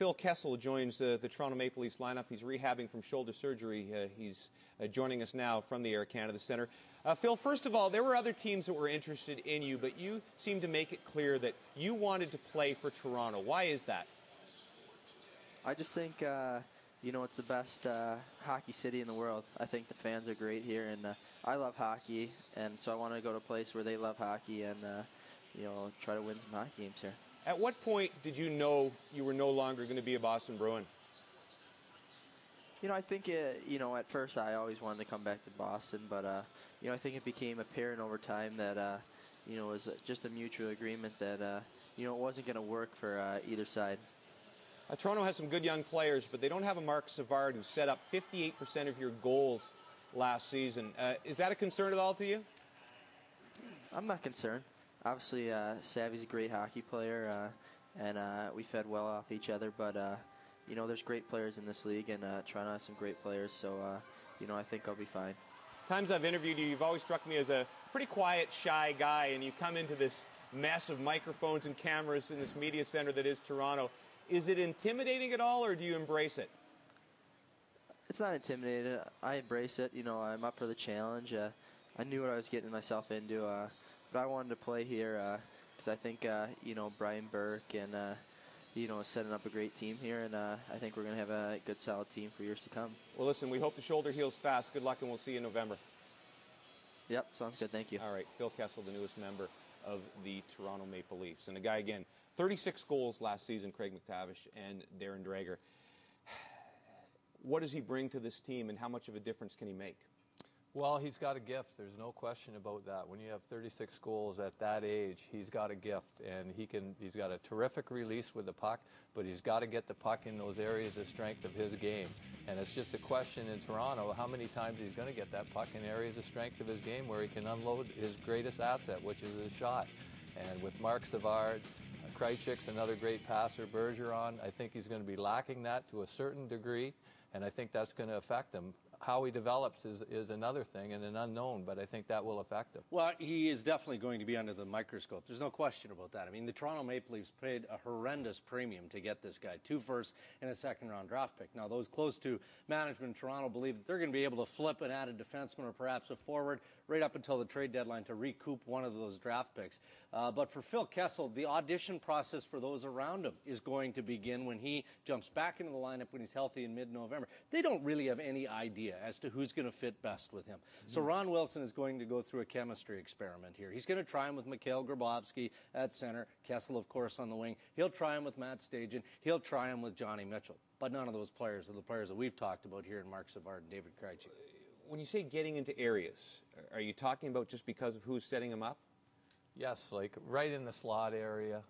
Phil Kessel joins the Toronto Maple Leafs lineup. He's rehabbing from shoulder surgery. He's joining us now from the Air Canada Centre. Phil, first of all, there were other teams that were interested in you, but you seemed to make it clear that you wanted to play for Toronto. Why is that? I just think, it's the best hockey city in the world. I think the fans are great here, and I love hockey, and so I want to go to a place where they love hockey and, try to win some hockey games here. At what point did you know you were no longer going to be a Boston Bruin? I think, at first I always wanted to come back to Boston, but, I think it became apparent over time that, it was just a mutual agreement that, it wasn't going to work for either side. Toronto has some good young players, but they don't have a Marc Savard who set up 58% of your goals last season. Is that a concern at all to you? I'm not concerned. Obviously, Savvy's a great hockey player, and we fed well off each other. But, there's great players in this league, and Toronto has some great players. So, I think I'll be fine. Times I've interviewed you, you've always struck me as a pretty quiet, shy guy, and you come into this mess of microphones and cameras in this media center that is Toronto. Is it intimidating at all, or do you embrace it? It's not intimidating. I embrace it. I'm up for the challenge. I knew what I was getting myself into. But I wanted to play here because I think, Brian Burke and, setting up a great team here. And I think we're going to have a good, solid team for years to come. Well, listen, we hope the shoulder heals fast. Good luck, and we'll see you in November. Yep, sounds good. Thank you. All right, Phil Kessel, the newest member of the Toronto Maple Leafs. And a guy, again, 36 goals last season, Craig McTavish and Darren Dreger. What does he bring to this team, and how much of a difference can he make? Well, he's got a gift. There's no question about that. When you have 36 goals at that age, he's got a gift, and he's got a terrific release with the puck, but he's got to get the puck in those areas of strength of his game. And it's just a question in Toronto how many times he's going to get that puck in areas of strength of his game where he can unload his greatest asset, which is his shot. And with Marc Savard, Krejcik's another great passer, Bergeron, I think he's going to be lacking that to a certain degree, and I think that's going to affect him. How he develops is another thing and an unknown, but I think that will affect him. Well, he is definitely going to be under the microscope. There's no question about that. I mean, the Toronto Maple Leafs paid a horrendous premium to get this guy, 2 firsts and a second-round draft pick. Now, those close to management in Toronto believe that they're going to be able to flip and add a defenseman or perhaps a forward right up until the trade deadline to recoup one of those draft picks. But for Phil Kessel, the audition process for those around him is going to begin when he jumps back into the lineup when he's healthy in mid-November. They don't really have any idea as to who's going to fit best with him. Mm-hmm. So Ron Wilson is going to go through a chemistry experiment here. He's going to try him with Mikhail Grabovski at center, Kessel, of course, on the wing. He'll try him with Matt Stajan. He'll try him with Johnny Mitchell. But none of those players are the players that we've talked about here in Marc Savard and David Krejci. When you say getting into areas, are you talking about just because of who's setting him up? Yes, like right in the slot area,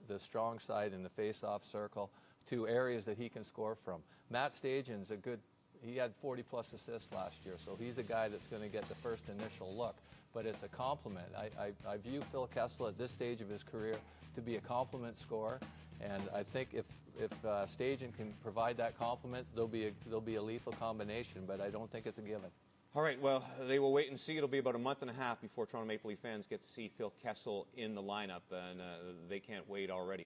the strong side in the face-off circle, to areas that he can score from. Matt Stajan's a good. He had 40-plus assists last year, so he's the guy that's going to get the first initial look. But it's a compliment. I view Phil Kessel at this stage of his career to be a compliment scorer, and I think if Stajan can provide that compliment, there'll be a lethal combination. But I don't think it's a given. All right, well, they will wait and see. It'll be about a month and a half before Toronto Maple Leaf fans get to see Phil Kessel in the lineup, and they can't wait already.